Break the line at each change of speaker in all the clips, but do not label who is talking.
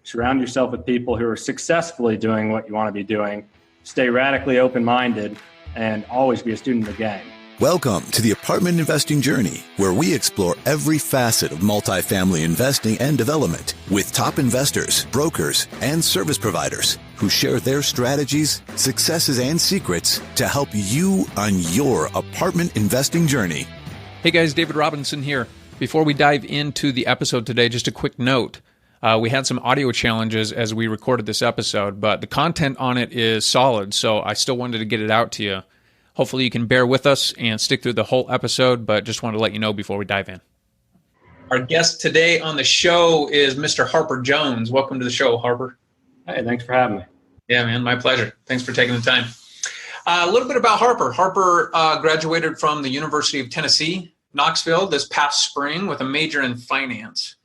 Surround yourself with people who are successfully doing what you want to be doing. Stay radically open-minded and always be a student of the game.
Welcome to the Apartment Investing Journey, where we explore every facet of multifamily investing and development with top investors, brokers, and service providers who share their strategies, successes, and secrets to help you on your apartment investing journey.
Hey guys, David Robinson here. Before we dive into the episode today, just a quick note. We had some audio challenges as we recorded this episode, but the content on it is solid, so I still wanted to get it out to you. Hopefully you can bear with us and stick through the whole episode, but just wanted to let you know before we dive in. Our guest today on the show is Mr. Harper Jones. Welcome to the show, Harper.
Hey, thanks for having me.
Yeah, man, my pleasure. Thanks for taking the time. A little bit about Harper. Harper graduated from the University of Tennessee, Knoxville, this past spring with a major in finance.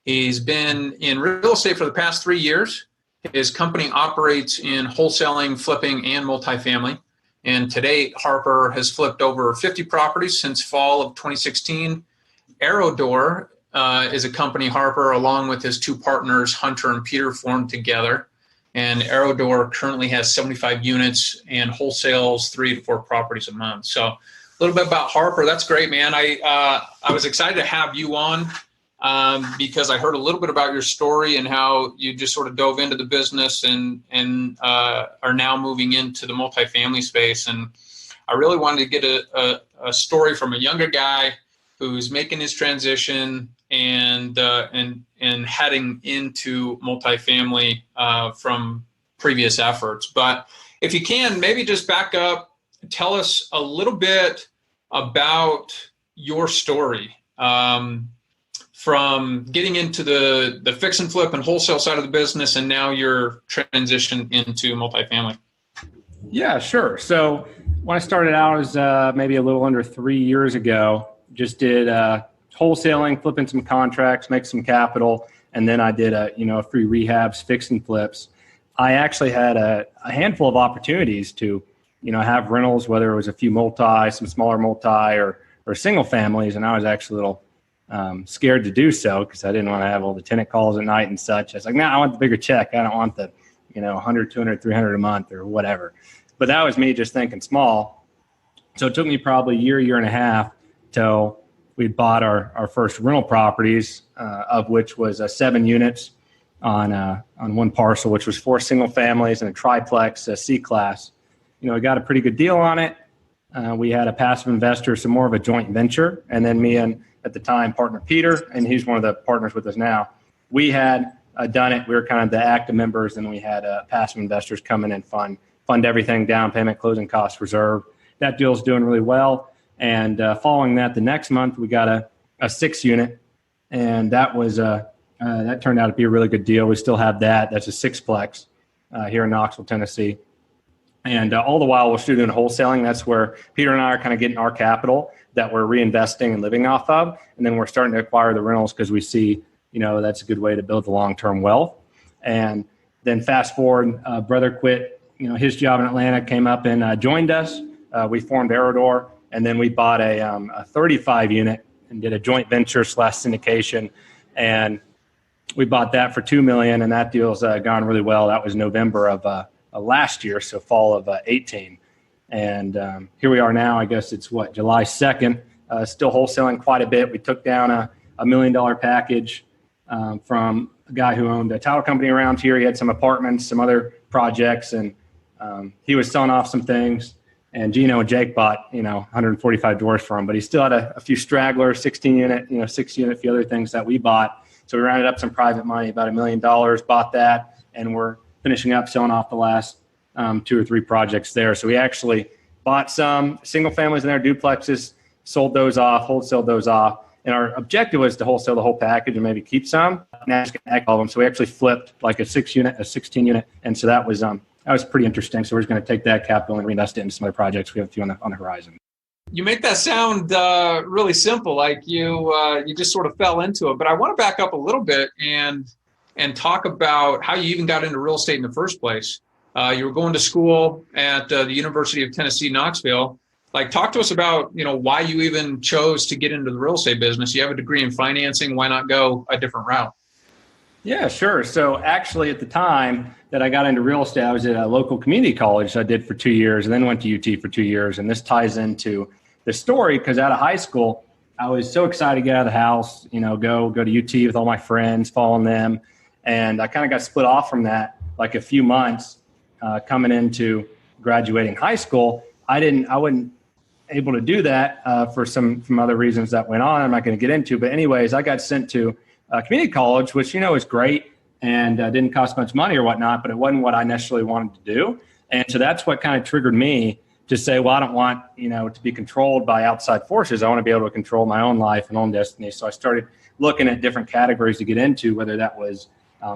He's been in real estate for the past 3 years. His company operates in wholesaling, flipping, and multifamily. And to date, Harper has flipped over 50 properties since fall of 2016. ArrowDoor is a company Harper, along with his two partners, Hunter and Peter, formed together. And ArrowDoor currently has 75 units and wholesales 3 to 4 properties a month. So a little bit about Harper. That's great, man. I was excited to have you on because I heard a little bit about your story and how you just sort of dove into the business and are now moving into the multifamily space. And I really wanted to get a story from a younger guy who's making his transition and heading into multifamily from previous efforts. But if you can, maybe just back up, tell us a little bit about your story. From getting into the fix and flip and wholesale side of the business, and now your transition into multifamily.
Yeah, sure. So when I started out, it was maybe a little under 3 years ago. Just did wholesaling, flipping some contracts, make some capital, and then I did free rehabs, fix and flips. I actually had a handful of opportunities to have rentals, whether it was a few some smaller multi or single families, and I was actually a little scared to do so because I didn't want to have all the tenant calls at night and such. I was like, I want the bigger check. I don't want the, 100, 200, 300 a month or whatever. But that was me just thinking small. So it took me probably a year and a half till we bought our first rental properties, of which was 7 units on one parcel, which was 4 single families and a triplex, a C-class. We got a pretty good deal on it. We had a passive investor, so more of a joint venture. And then me and, at the time, partner Peter, and he's one of the partners with us now. We had done it. We were kind of the active members, and we had passive investors come in and fund everything, down payment, closing costs, reserve. That deal's doing really well. And following that, the next month, we got a 6 unit, and that was that turned out to be a really good deal. We still have that. That's a 6-plex here in Knoxville, Tennessee. And all the while, we're still doing wholesaling. That's where Peter and I are kind of getting our capital that we're reinvesting and living off of. And then we're starting to acquire the rentals because we see, that's a good way to build the long-term wealth. And then fast forward, brother quit, his job in Atlanta, came up and joined us. We formed ArrowDoor, and then we bought a 35 unit and did a joint venture / syndication. And we bought that for $2 million, and that deal's gone really well. That was November of last year, so fall of 18. And here we are now. I guess it's July 2nd, still wholesaling quite a bit. We took down a $1 million package from a guy who owned a title company around here. He had some apartments, some other projects, and he was selling off some things. And Gino and Jake bought, 145 doors for him, but he still had a few stragglers, 16 unit, 6 unit, a few other things that we bought. So we rounded up some private money, about $1 million, bought that, and we're finishing up selling off the last 2 or 3 projects there. So we actually bought some single families in there, duplexes, sold those off, wholesaled those off. And our objective was to wholesale the whole package and maybe keep some. Now just all of them. So we actually flipped like a 6 unit, a 16 unit. And so that was pretty interesting. So we're just going to take that capital and reinvest it into some other projects. We have a few on the horizon.
You make that sound really simple, like you just sort of fell into it. But I want to back up a little bit and talk about how you even got into real estate in the first place. You were going to school at the University of Tennessee, Knoxville. Like, talk to us about, why you even chose to get into the real estate business. You have a degree in financing. Why not go a different route?
Yeah, sure. So actually at the time that I got into real estate, I was at a local community college I did for 2 years and then went to UT for 2 years. And this ties into the story because out of high school, I was so excited to get out of the house, go to UT with all my friends, following them. And I kind of got split off from that like a few months coming into graduating high school. I wasn't able to do that for some other reasons that went on. I'm not going to get into, but anyways, I got sent to community college, which, is great and didn't cost much money or whatnot, but it wasn't what I necessarily wanted to do. And so that's what kind of triggered me to say, well, I don't want, to be controlled by outside forces. I want to be able to control my own life and own destiny. So I started looking at different categories to get into, whether that was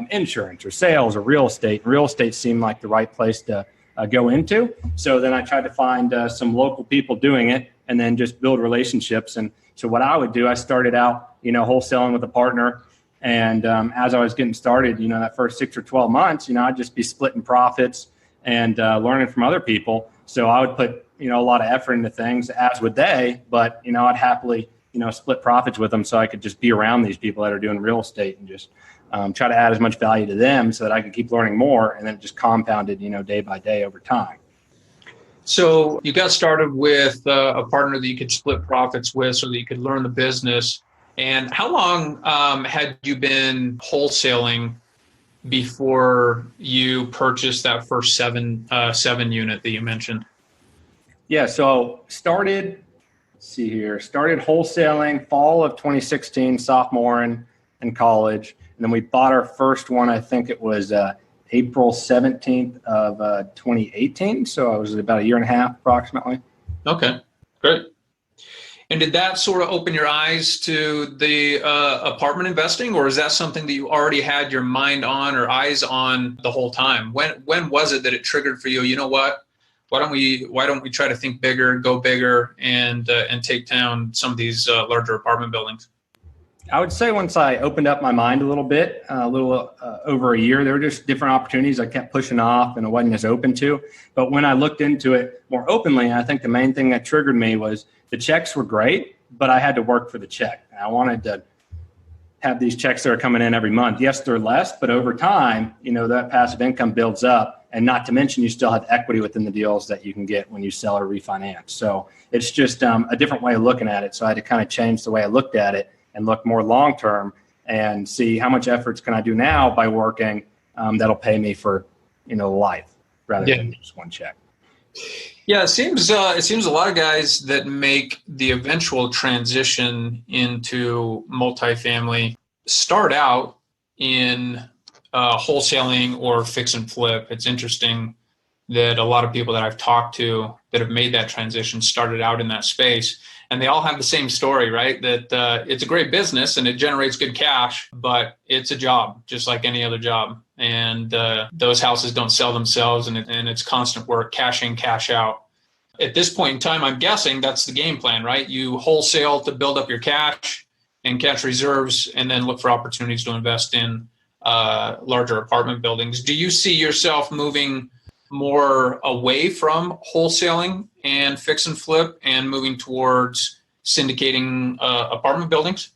insurance or sales or real estate. Real estate seemed like the right place to go into. So then I tried to find some local people doing it and then just build relationships. And so what I would do, I started out, wholesaling with a partner. And as I was getting started, that first 6 or 12 months, I'd just be splitting profits and learning from other people. So I would put, a lot of effort into things, as would they, but, I'd happily, split profits with them so I could just be around these people that are doing real estate and just try to add as much value to them so that I could keep learning more. And then it just compounded, day by day over time.
So you got started with a partner that you could split profits with so that you could learn the business. And how long had you been wholesaling before you purchased that first seven unit that you mentioned?
Yeah, so started wholesaling fall of 2016, sophomore in college. And then we bought our first one, I think it was April 17th of 2018. So it was about a year and a half approximately.
Okay, great. And did that sort of open your eyes to the apartment investing, or is that something that you already had your mind on or eyes on the whole time? When was it that it triggered for you? You know what? Why don't we try to think bigger, go bigger, and take down some of these larger apartment buildings?
I would say once I opened up my mind a little bit, over a year, there were just different opportunities I kept pushing off and I wasn't as open to. But when I looked into it more openly, I think the main thing that triggered me was the checks were great, but I had to work for the check. And I wanted to have these checks that are coming in every month. Yes, they're less, but over time, that passive income builds up. And not to mention, you still have equity within the deals that you can get when you sell or refinance. So it's just a different way of looking at it. So I had to kind of change the way I looked at it and look more long-term and see how much efforts can I do now by working that'll pay me for, life rather than just one check.
Yeah, it seems a lot of guys that make the eventual transition into multifamily start out in wholesaling or fix and flip. It's interesting that a lot of people that I've talked to that have made that transition started out in that space. And they all have the same story, right? That it's a great business and it generates good cash, but it's a job just like any other job. And those houses don't sell themselves, and it's constant work, cash in, cash out. At this point in time, I'm guessing that's the game plan, right? You wholesale to build up your cash and cash reserves, and then look for opportunities to invest in larger apartment buildings. Do you see yourself moving more away from wholesaling and fix and flip and moving towards syndicating apartment buildings?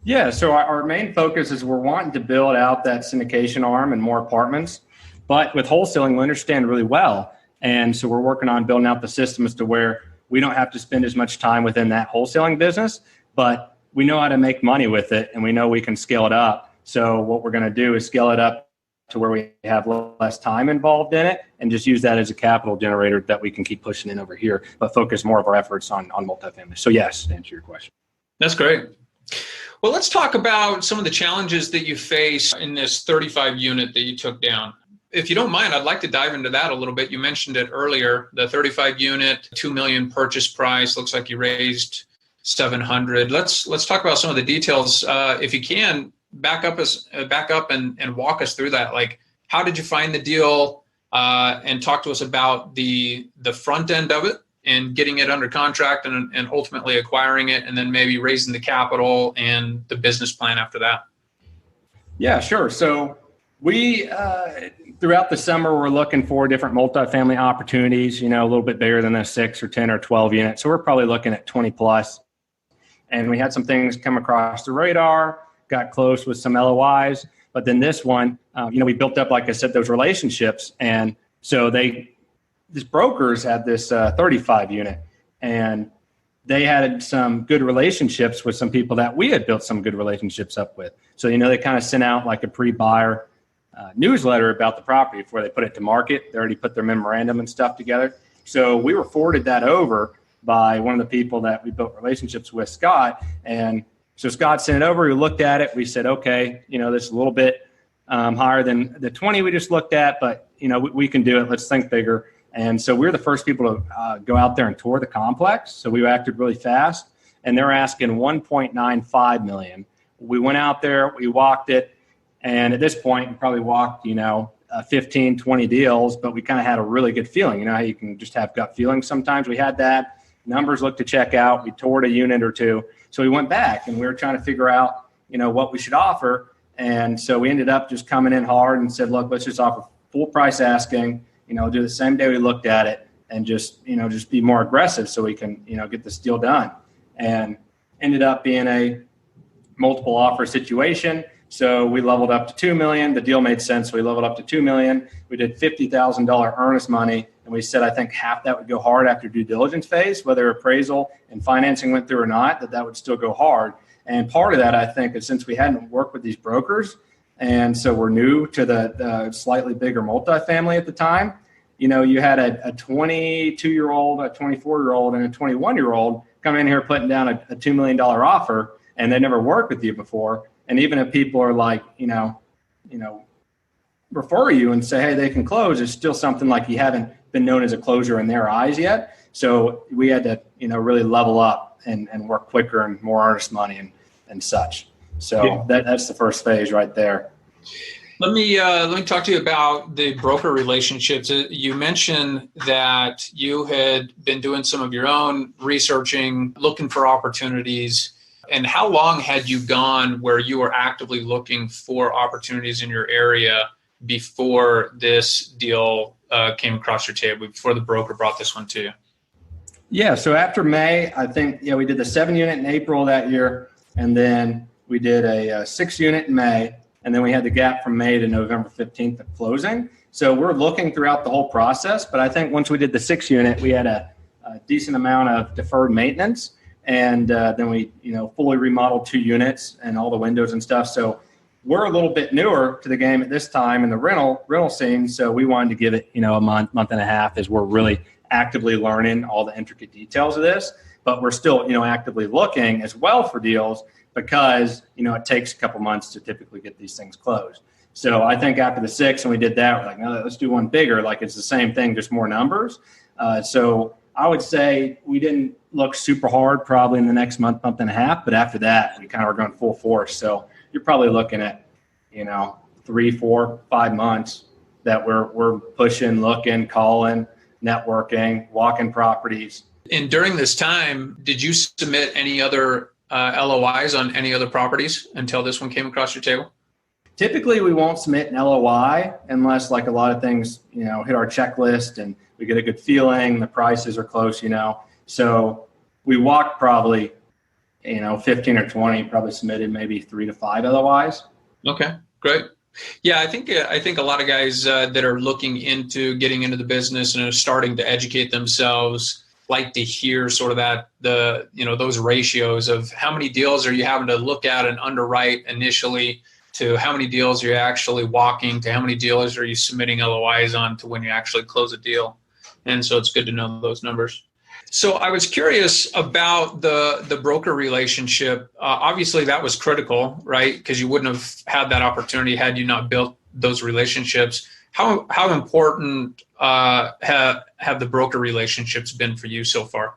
Yeah, so our main focus is we're wanting to build out that syndication arm and more apartments. But with wholesaling, we understand really well. And so we're working on building out the system as to where we don't have to spend as much time within that wholesaling business, but we know how to make money with it and we know we can scale it up. So what we're going to do is scale it up to where we have less time involved in it and just use that as a capital generator that we can keep pushing in over here, but focus more of our efforts on multifamily. So yes, to answer your question.
That's great. Well, let's talk about some of the challenges that you face in this 35 unit that you took down. If you don't mind, I'd like to dive into that a little bit. You mentioned it earlier, the 35 unit, $2 million purchase price. Looks like you raised $700,000. Let's talk about some of the details. If you can, back up and walk us through that. Like, how did you find the deal? And talk to us about the front end of it and getting it under contract and ultimately acquiring it, and then maybe raising the capital and the business plan after that.
Yeah, sure. So we, throughout the summer, we're looking for different multifamily opportunities, a little bit bigger than a 6 or 10 or 12 unit. So we're probably looking at 20 plus. And we had some things come across the radar, got close with some LOIs. But then this one, we built up, like I said, those relationships. And so these brokers had this 35 unit, and they had some good relationships with some people that we had built some good relationships up with. So, they kind of sent out like a pre-buyer newsletter about the property before they put it to market. They already put their memorandum and stuff together. So we were forwarded that over by one of the people that we built relationships with, Scott. And so Scott sent it over. We looked at it. We said, okay, this is a little bit higher than the 20 we just looked at, but we can do it. Let's think bigger. And so we were the first people to go out there and tour the complex. So we acted really fast, and they're asking $1.95 million. We went out there, we walked it. And at this point, we probably walked, 15, 20 deals, but we kind of had a really good feeling. You know how you can just have gut feelings sometimes? We had that. Numbers looked to check out. We toured a unit or two. So we went back and we were trying to figure out, what we should offer. And so we ended up just coming in hard and said, look, let's just offer full price asking, do the same day we looked at it and just be more aggressive so we can, get this deal done. And ended up being a multiple offer situation. So we leveled up to $2 million. The deal made sense. So we leveled up to $2 million. We did $50,000 earnest money. And we said, I think half that would go hard after due diligence phase, whether appraisal and financing went through or not, that would still go hard. And part of that, I think, is since we hadn't worked with these brokers, and so we're new to the slightly bigger multifamily at the time, you had a 22-year-old, a 24-year-old, and a 21-year-old come in here putting down a $2 million offer, and they never worked with you before. And even if people are like, refer you and say, hey, they can close, it's still something like you haven't been known as a closer in their eyes yet. So we had to, really level up and work quicker and more earnest money and such. So yeah. That's the first phase right there.
Let me talk to you about the broker relationships. You mentioned that you had been doing some of your own researching, looking for opportunities. And how long had you gone where you were actively looking for opportunities in your area before this deal came across your table, before the broker brought this one to you?
Yeah, so after May, I think, we did the 7-unit in April that year, and then we did a 6-unit in May, and then we had the gap from May to November 15th of closing. So we're looking throughout the whole process, but I think once we did the 6-unit, we had a decent amount of deferred maintenance. And then we, fully remodeled 2 units and all the windows and stuff. So we're a little bit newer to the game at this time in the rental scene. So we wanted to give it, a month and a half as we're really actively learning all the intricate details of this. But we're still, actively looking as well for deals because, it takes a couple months to typically get these things closed. So I think after the 6 and we did that, we're like, no, let's do one bigger. Like it's the same thing, just more numbers. So I would say we didn't look super hard probably in the next month and a half, but after that, we kind of were going full force. So you're probably looking at, 3, 4, 5 months that we're pushing, looking, calling, networking, walking properties. And
during this time, did you submit any other LOIs on any other properties until this one came across your table?
Typically, we won't submit an LOI unless like a lot of things, hit our checklist and we get a good feeling, the prices are close, So we walked probably, 15 or 20, probably submitted maybe 3 to 5 LOIs. Okay, great. Yeah, I think a lot of guys that are looking into getting into the business and are starting to educate themselves like to hear sort of that, those ratios of how many deals are you having to look at and underwrite initially to how many deals are you actually walking to how many deals are you submitting LOIs on to when you actually close a deal. And so it's good to know those numbers. So I was curious about the broker relationship. Obviously, that was critical, right? Because you wouldn't have had that opportunity had you not built those relationships. How important have the broker relationships been for you so far?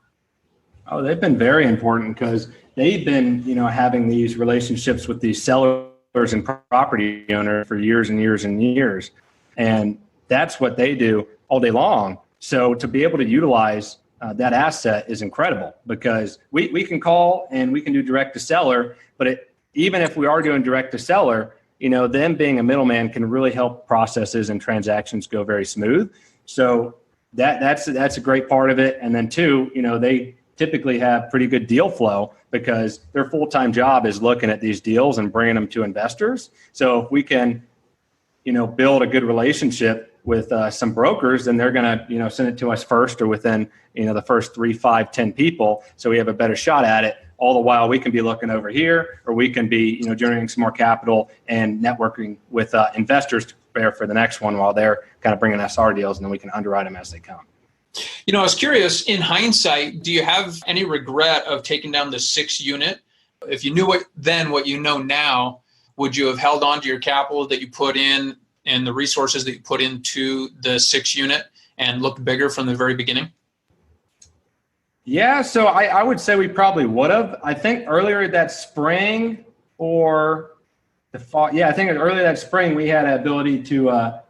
Oh, they've been very important because they've been, having these relationships with these sellers and property owners for years and years and years. And that's what they do all day long. So to be able to utilize that asset is incredible because we can call and we can do direct to seller, but even if we are doing direct to seller, them being a middleman can really help processes and transactions go very smooth. So that's a great part of it. And then 2, typically have pretty good deal flow because their full-time job is looking at these deals and bringing them to investors. So if we can, build a good relationship with some brokers, then they're going to, send it to us first or within, the first 3, 5, 10 people. So we have a better shot at it. All the while we can be looking over here, or we can be, generating some more capital and networking with investors to prepare for the next one while they're kind of bringing us our deals, and then we can underwrite them as they come.
I was curious, in hindsight, do you have any regret of taking down the 6 unit? If you knew what you know now, would you have held on to your capital that you put in and the resources that you put into the 6 unit and looked bigger from the very beginning?
Yeah, so I would say we probably would have. I think earlier that spring or the fall, I think earlier that spring we had an ability to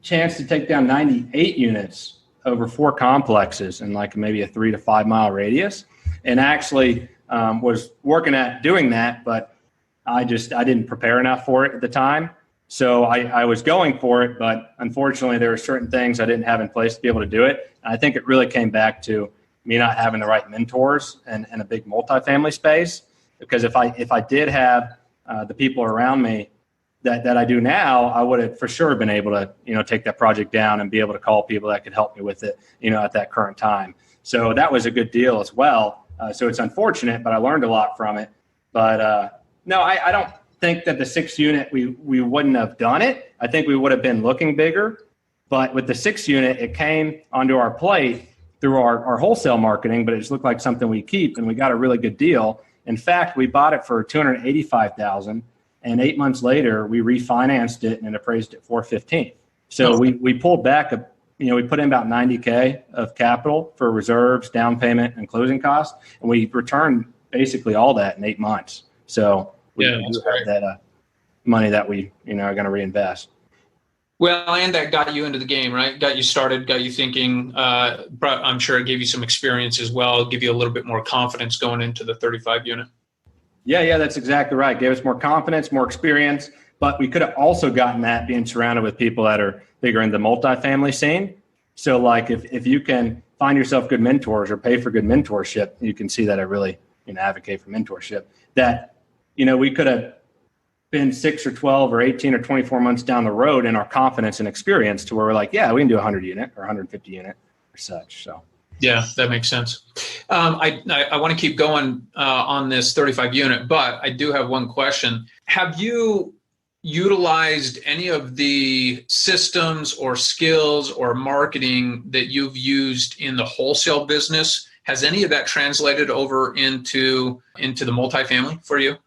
chance to take down 98 units over 4 complexes in like maybe a 3 to 5 mile radius, and actually was working at doing that, but I didn't prepare enough for it at the time. So I was going for it, but unfortunately there were certain things I didn't have in place to be able to do it. And I think it really came back to me not having the right mentors and a big multifamily space. Because if I did have the people around me that I do now, I would have for sure been able to, take that project down and be able to call people that could help me with it, at that current time. So that was a good deal as well. So it's unfortunate, but I learned a lot from it. But no, I don't think that the 6 unit, we wouldn't have done it. I think we would have been looking bigger. But with the 6 unit, it came onto our plate through our wholesale marketing, but it just looked like something we keep, and we got a really good deal. In fact, we bought it for $285,000, and 8 months later, we refinanced it and it appraised at $415,000. So we pulled back we put in about $90K of capital for reserves, down payment, and closing costs, and we returned basically all that in 8 months. So we do have that money that we are going to reinvest.
Well, and that got you into the game, right? Got you started, got you thinking. I'm sure it gave you some experience as well, give you a little bit more confidence going into the 35 unit. Yeah,
that's exactly right. Gave us more confidence, more experience, but we could have also gotten that being surrounded with people that are bigger in the multifamily scene. So like if you can find yourself good mentors or pay for good mentorship, you can see that I really advocate for mentorship. That, we could have been 6 or 12 or 18 or 24 months down the road in our confidence and experience to where we're like, yeah, we can do 100 unit or 150 unit or such. So
yeah, that makes sense. I want to keep going on this 35 unit, but I do have one question. Have you utilized any of the systems or skills or marketing that you've used in the wholesale business? Has any of that translated over into the multifamily for you?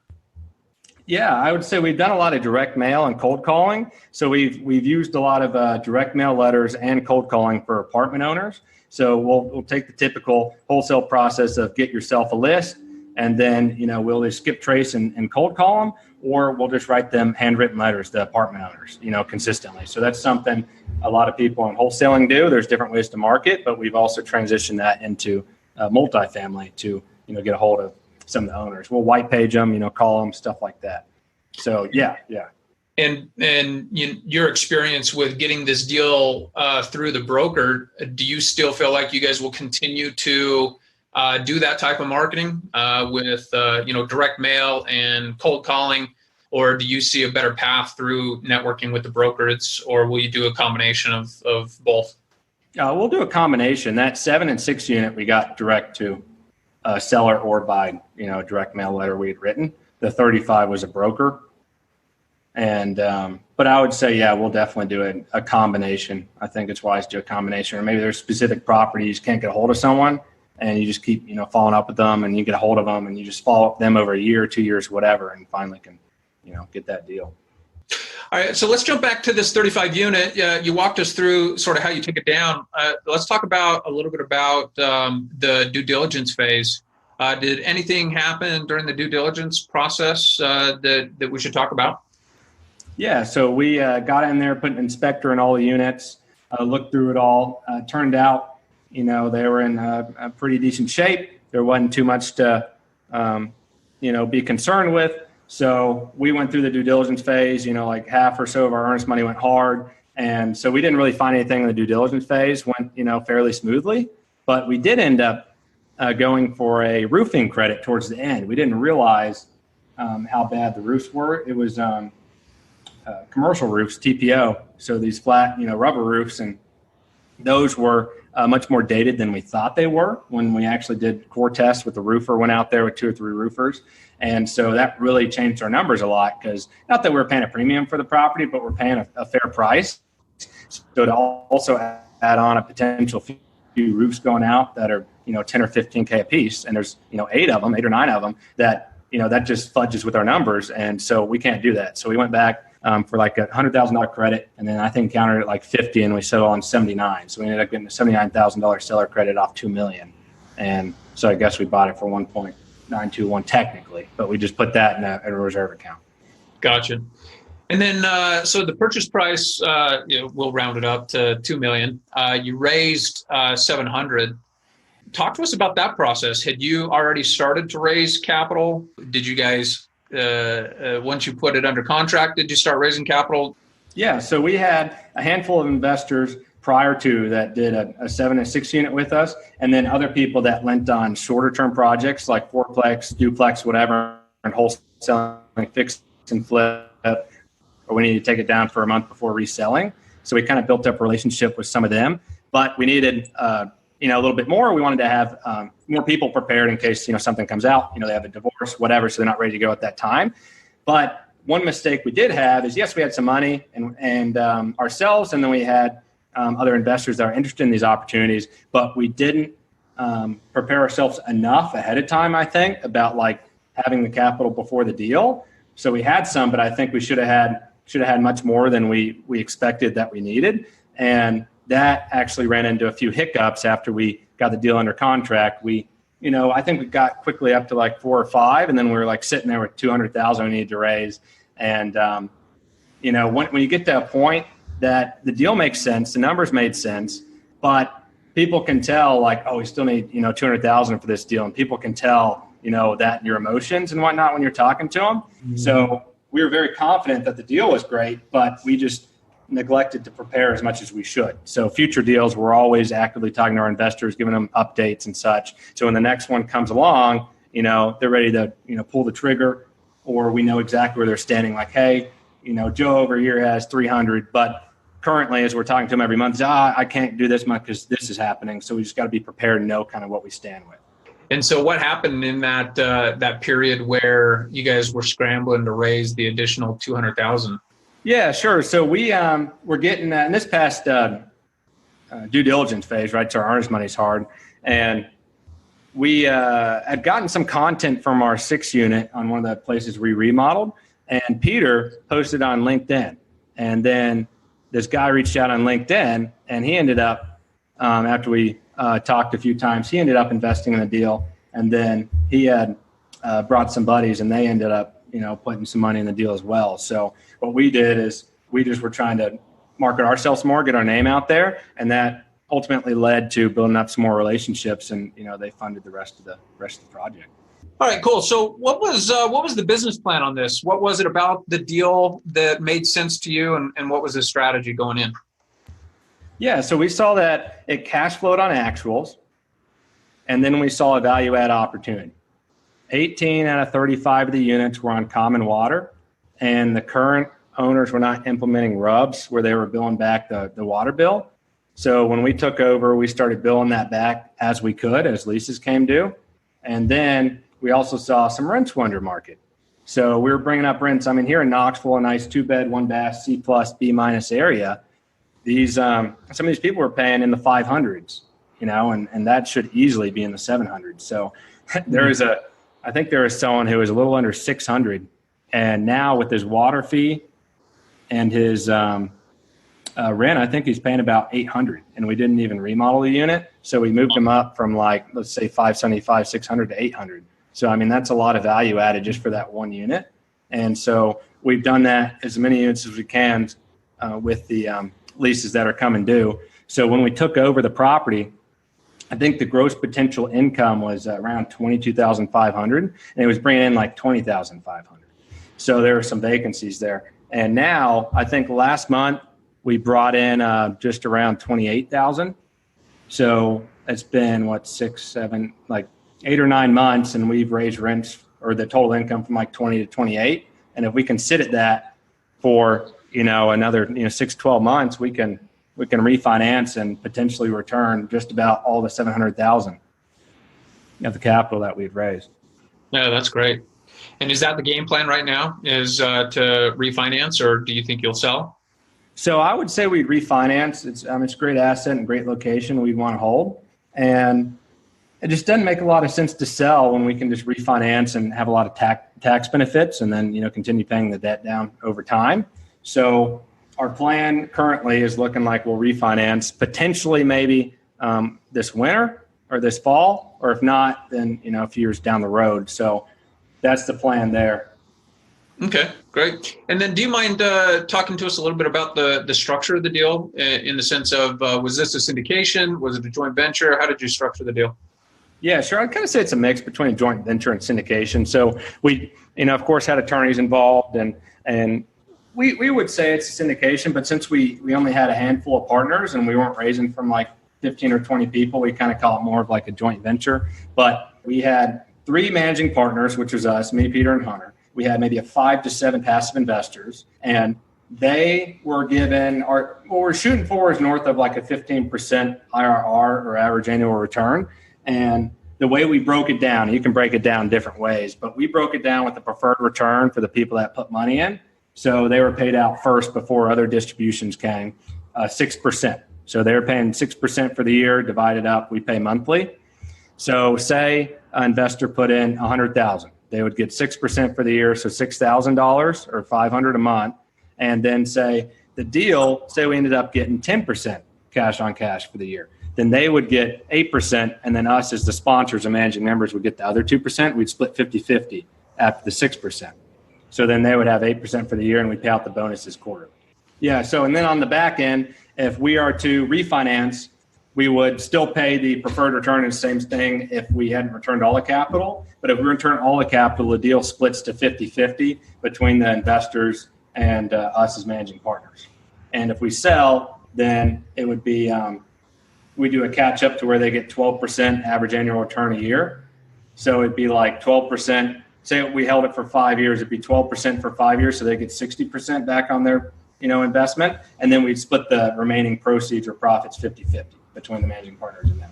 Yeah, I would say we've done a lot of direct mail and cold calling. So we've used a lot of direct mail letters and cold calling for apartment owners. So we'll take the typical wholesale process of get yourself a list, and then we'll just skip trace and cold call them, or we'll just write them handwritten letters to apartment owners, consistently. So that's something a lot of people in wholesaling do. There's different ways to market, but we've also transitioned that into multifamily to get a hold of some of the owners. We'll white page them, call them, stuff like that. So yeah.
And your experience with getting this deal through the broker, do you still feel like you guys will continue to do that type of marketing with direct mail and cold calling, or do you see a better path through networking with the brokers, or will you do a combination of both?
We'll do a combination. That 7 and 6 unit we got direct to seller or by direct mail letter we had written. The 35 was a broker, and but I would say we'll definitely do a combination. I think it's wise to do a combination, or maybe there's specific properties can't get a hold of someone, and you just keep following up with them, and you get a hold of them, and you just follow up with them over a year, 2 years, whatever, and finally can get that deal.
All right, so let's jump back to this 35 unit. You walked us through sort of how you took it down. Let's talk a little bit about the due diligence phase. Did anything happen during the due diligence process that we should talk about?
Yeah, so we got in there, put an inspector in all the units, looked through it all. Turned out, they were in a pretty decent shape. There wasn't too much to, be concerned with. So we went through the due diligence phase, like half or so of our earnest money went hard. And so we didn't really find anything in the due diligence phase, went, fairly smoothly. But we did end up going for a roofing credit towards the end. We didn't realize how bad the roofs were. It was commercial roofs, TPO. So these flat, rubber roofs, and those were much more dated than we thought they were when we actually did core tests with the roofer, went out there with 2 or 3 roofers. And so that really changed our numbers a lot, because not that we were paying a premium for the property, but we're paying a fair price. So to also add on a potential few roofs going out that are, 10 or 15K a piece, and there's, 8 or 9 of them that, that just fudges with our numbers. And so we can't do that. So we went back for like $100,000 credit, and then I think countered at like 50, and we settled on 79. So we ended up getting a $79,000 seller credit off $2 million. And so I guess we bought it for 1.921 technically, but we just put that in a reserve account.
Gotcha. And then, so the purchase price, we'll round it up to $2 million. You raised $700,000. Talk to us about that process. Had you already started to raise capital? Did you guys, once you put it under contract, did you start raising capital?
Yeah. So we had a handful of investors prior to that did a 7 and 6 unit with us, and then other people that lent on shorter term projects like fourplex, duplex, whatever, and wholesaling, fix and flip, or we needed to take it down for a month before reselling. So we kind of built up a relationship with some of them, but we needed a little bit more. We wanted to have more people prepared in case something comes out. They have a divorce, whatever, so they're not ready to go at that time. But one mistake we did have is, yes, we had some money and ourselves, and then we had other investors that are interested in these opportunities, but we didn't prepare ourselves enough ahead of time, I think, about like having the capital before the deal. So we had some, but I think we should have had much more than we expected that we needed. And that actually ran into a few hiccups after we got the deal under contract. I think we got quickly up to like 4 or 5, and then we were like sitting there with $200,000 we needed to raise. And, when you get to a point that the deal makes sense, the numbers made sense, but people can tell like, oh, we still need, $200,000 for this deal. And people can tell, that in your emotions and whatnot when you're talking to them. Mm-hmm. So we were very confident that the deal was great, but we just neglected to prepare as much as we should. So future deals, we're always actively talking to our investors, giving them updates and such. So when the next one comes along, they're ready to, pull the trigger, or we know exactly where they're standing. Like, hey, Joe over here has 300, but currently as we're talking to him every month, I can't do this much because this is happening. So we just got to be prepared and know kind of what we stand with.
And so what happened in that period where you guys were scrambling to raise the additional $200,000?
Yeah, sure. So we're getting in this past due diligence phase, right? So our earnest money's hard, and we had gotten some content from our 6 unit on one of the places we remodeled, and Peter posted on LinkedIn, and then this guy reached out on LinkedIn, and he ended up after we talked a few times, he ended up investing in the deal, and then he had brought some buddies, and they ended up putting some money in the deal as well. So what we did is we just were trying to market ourselves more, get our name out there, and that ultimately led to building up some more relationships, and they funded the rest of the project.
All right, cool. So what was the business plan on this? What was it about the deal that made sense to you, and what was the strategy going in?
Yeah, so we saw that it cash flowed on actuals, and then we saw a value add opportunity. 18 out of 35 of the units were on common water, and the current owners were not implementing RUBS where they were billing back the water bill. So when we took over, we started billing that back as we could, as leases came due. And then we also saw some rents were under market. So we were bringing up rents. I mean, here in Knoxville, a nice 2-bed, 1-bath, C+, B- area, these some of these people were paying in the 500s, and that should easily be in the 700s. So I think there was someone who was a little under 600, and now with his water fee and his rent, I think he's paying about 800, and we didn't even remodel the unit. So we moved him up from like, let's say 575, 600 to 800. So, I mean, that's a lot of value added just for that one unit. And so we've done that as many units as we can with the leases that are coming due. So when we took over the property, I think the gross potential income was around $22,500, and it was bringing in like $20,500. So there were some vacancies there. And now I think last month we brought in just around $28,000. So it's been what, 6, 7, like 8 or 9 months, and we've raised rents or the total income from like 20 to 28. And if we can sit at that for, another, 6, 12 months, we can refinance and potentially return just about all the 700,000 of the capital that we've raised.
Yeah, that's great. And is that the game plan right now, is to refinance, or do you think you'll sell?
So I would say we'd refinance. It's a great asset and great location we'd want to hold. And it just doesn't make a lot of sense to sell when we can just refinance and have a lot of tax benefits and then, continue paying the debt down over time. So our plan currently is looking like we'll refinance potentially maybe this winter or this fall, or if not, then, a few years down the road. So that's the plan there.
Okay, great. And then do you mind talking to us a little bit about the structure of the deal in the sense of, was this a syndication? Was it a joint venture? How did you structure the deal?
Yeah, sure. I'd kind of say it's a mix between a joint venture and syndication. So we, of course, had attorneys involved, and we would say it's a syndication, but since we only had a handful of partners and we weren't raising from like 15 or 20 people, we kind of call it more of like a joint venture. But we had 3 managing partners, which was us, me, Peter, and Hunter. We had maybe a 5 to 7 passive investors, and they were given, what we're shooting for is north of like a 15% IRR or average annual return. And the way we broke it down, you can break it down different ways, but we broke it down with the preferred return for the people that put money in. So they were paid out first before other distributions came, 6%. So they were paying 6% for the year, divided up, we pay monthly. So say an investor put in $100,000. They would get 6% for the year, so $6,000 or $500 a month. And then say we ended up getting 10% cash on cash for the year. Then they would get 8%, and then us as the sponsors and managing members would get the other 2%. We'd split 50-50 after the 6%. So then they would have 8% for the year, and we'd pay out the bonuses quarterly. Yeah, so and then on the back end, if we are to refinance, we would still pay the preferred return and same thing if we hadn't returned all the capital. But if we return all the capital, the deal splits to 50-50 between the investors and us as managing partners. And if we sell, then it would be, we do a catch up to where they get 12% average annual return a year. So it'd be like 12%. Say we held it for 5 years, it'd be 12% for 5 years. So they get 60% back on their, investment. And then we'd split the remaining proceeds or profits 50-50 between the managing partners and them.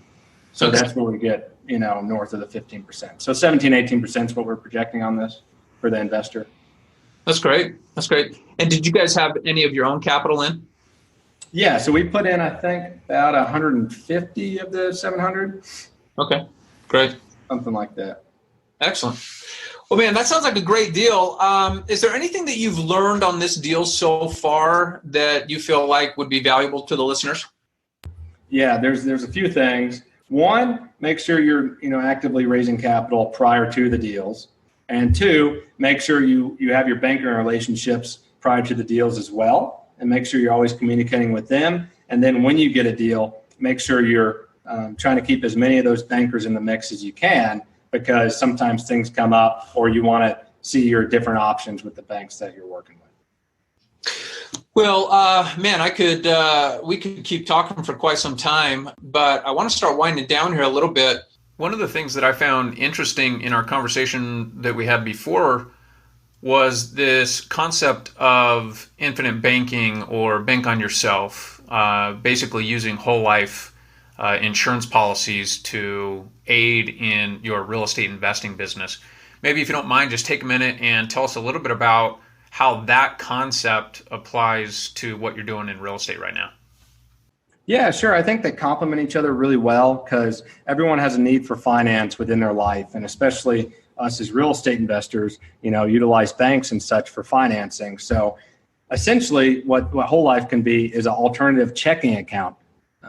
So okay. That's where we get, north of the 15%. So 17-18% is what we're projecting on this for the investor.
That's great. That's great. And did you guys have any of your own capital in?
Yeah. So we put in, I think, about 150 of the 700.
Okay. Great.
Something like that.
Excellent. Well, man, that sounds like a great deal. Is there anything that you've learned on this deal so far that you feel like would be valuable to the listeners?
Yeah, there's a few things. One, make sure you're actively raising capital prior to the deals, and 2, make sure you have your banking relationships prior to the deals as well, and make sure you're always communicating with them. And then when you get a deal, make sure you're trying to keep as many of those bankers in the mix as you can, because sometimes things come up or you want to see your different options with the banks that you're working with.
Well, man, we could keep talking for quite some time, but I want to start winding down here a little bit. One of the things that I found interesting in our conversation that we had before was this concept of infinite banking or bank on yourself, basically using whole life insurance policies to aid in your real estate investing business. Maybe if you don't mind, just take a minute and tell us a little bit about how that concept applies to what you're doing in real estate right now.
Yeah, sure. I think they complement each other really well because everyone has a need for finance within their life, and especially us as real estate investors, utilize banks and such for financing. So essentially what Whole Life can be is an alternative checking account,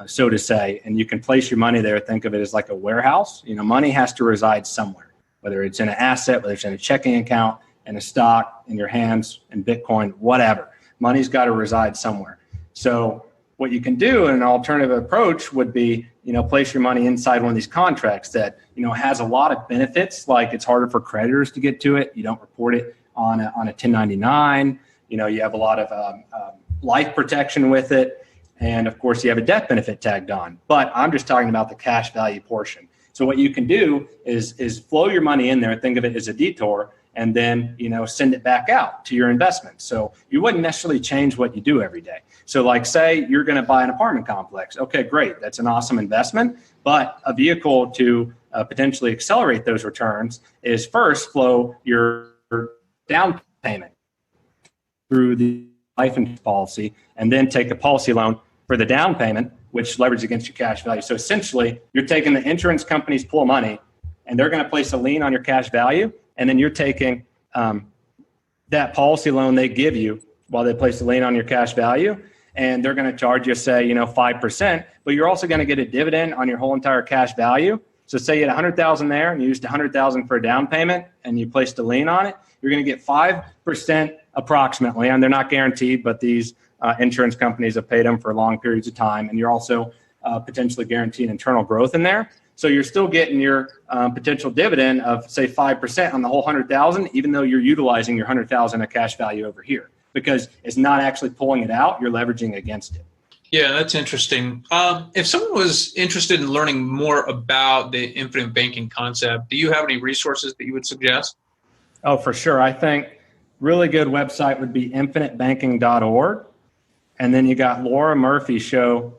so to say, and you can place your money there. Think of it as like a warehouse. Money has to reside somewhere, whether it's in an asset, whether it's in a checking account, in a stock, in your hands, in Bitcoin, whatever. Money's got to reside somewhere. So what you can do in an alternative approach would be, place your money inside one of these contracts that, has a lot of benefits, like it's harder for creditors to get to it. You don't report it on a 1099. You have a lot of life protection with it. And of course, you have a death benefit tagged on. But I'm just talking about the cash value portion. So what you can do is flow your money in there, think of it as a detour, and then, send it back out to your investment. So you wouldn't necessarily change what you do every day. So like, say you're going to buy an apartment complex. Okay, great. That's an awesome investment. But a vehicle to potentially accelerate those returns is first flow your down payment through the life insurance policy, and then take a policy loan for the down payment, which leverages against your cash value. So essentially, you're taking the insurance company's pool money, and they're going to place a lien on your cash value, and then you're taking that policy loan they give you while they place a lien on your cash value, and they're going to charge you, say, 5%, but you're also going to get a dividend on your whole entire cash value. So say you had $100,000 there, and you used $100,000 for a down payment, and you placed a lien on it, you're going to get 5% approximately, and they're not guaranteed, but these insurance companies have paid them for long periods of time, and you're also potentially guaranteed internal growth in there. So you're still getting your potential dividend of, say, 5% on the whole $100,000, even though you're utilizing your $100,000 of cash value over here, because it's not actually pulling it out, you're leveraging against it.
Yeah, that's interesting. If someone was interested in learning more about the infinite banking concept, do you have any resources that you would suggest?
Oh, for sure. I think really good website would be infinitebanking.org. And then you got Laura Murphy's show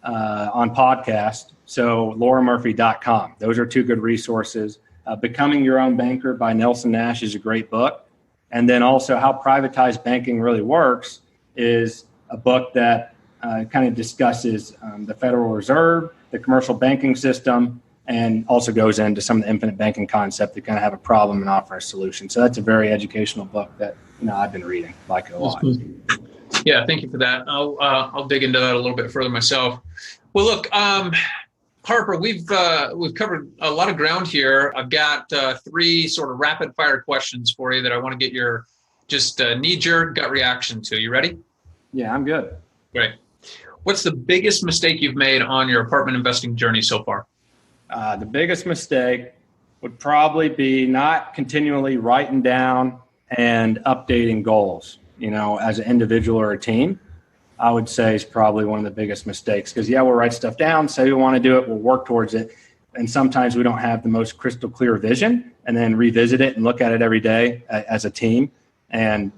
on podcast. So lauramurphy.com. Those are two good resources. Becoming Your Own Banker by Nelson Nash is a great book. And then also How Privatized Banking Really Works is a book that kind of discusses the Federal Reserve, the commercial banking system, and also goes into some of the infinite banking concept to kind of have a problem and offer a solution. So that's a very educational book that I've been reading, like it a lot.
Yeah, thank you for that. I'll dig into that a little bit further myself. Well, look, Harper, we've covered a lot of ground here. I've got 3 sort of rapid fire questions for you that I want to get your just knee-jerk gut reaction to. You ready?
Yeah, I'm good.
Great. What's the biggest mistake you've made on your apartment investing journey so far?
The biggest mistake would probably be not continually writing down and updating goals, as an individual or a team. I would say is probably one of the biggest mistakes, because we'll write stuff down, say we want to do it, we'll work towards it. And sometimes we don't have the most crystal clear vision, and then revisit it and look at it every day as a team and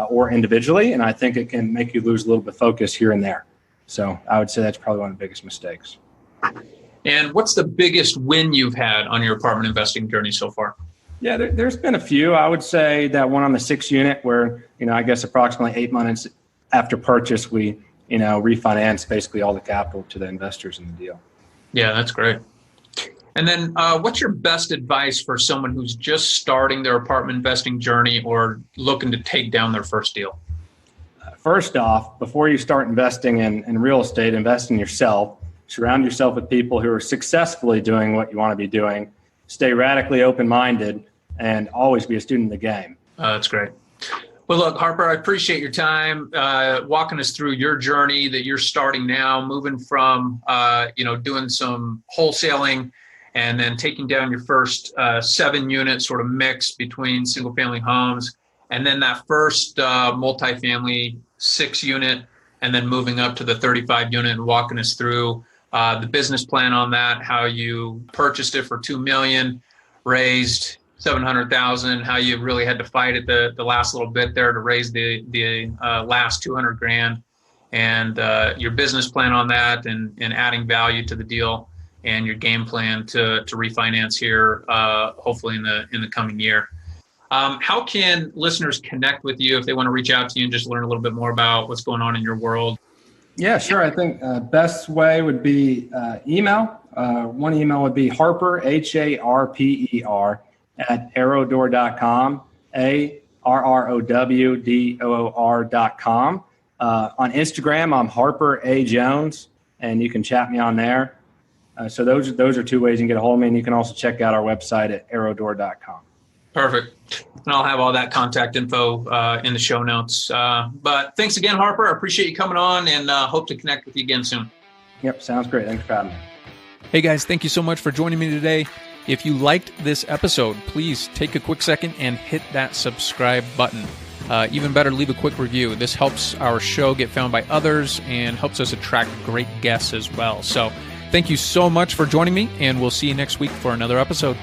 or individually. And I think it can make you lose a little bit of focus here and there. So I would say that's probably one of the biggest mistakes.
And what's the biggest win you've had on your apartment investing journey so far?
Yeah, there's been a few. I would say that one on the 6 unit where, I guess approximately 8 months after purchase, we, refinance basically all the capital to the investors in the deal.
Yeah, that's great. And then what's your best advice for someone who's just starting their apartment investing journey or looking to take down their first deal?
First off, before you start investing in real estate, invest in yourself. Surround yourself with people who are successfully doing what you want to be doing. Stay radically open-minded and always be a student of the game.
That's great. Well, look, Harper, I appreciate your time walking us through your journey that you're starting now, moving from, doing some wholesaling and then taking down your first 7-unit sort of mix between single-family homes, and then that first multifamily 6-unit, and then moving up to the 35-unit and walking us through the business plan on that, how you purchased it for $2 million, raised $700,000, how you really had to fight at the last little bit there to raise the last $200,000, and your business plan on that, and adding value to the deal, and your game plan to refinance here, hopefully in the coming year. How can listeners connect with you if they want to reach out to you and just learn a little bit more about what's going on in your world?
Yeah, sure. I think best way would be email. One email would be Harper, HARPER, at ArrowDoor.com, ArrowDoor.com. On Instagram, I'm Harper A. Jones, and you can chat me on there. So those are 2 ways you can get a hold of me, and you can also check out our website at ArrowDoor.com.
Perfect. And I'll have all that contact info in the show notes. But thanks again, Harper. I appreciate you coming on, and hope to connect with you again soon.
Yep, sounds great. Thanks for having me.
Hey guys, thank you so much for joining me today. If you liked this episode, please take a quick second and hit that subscribe button. Even better, leave a quick review. This helps our show get found by others and helps us attract great guests as well. So thank you so much for joining me, and we'll see you next week for another episode.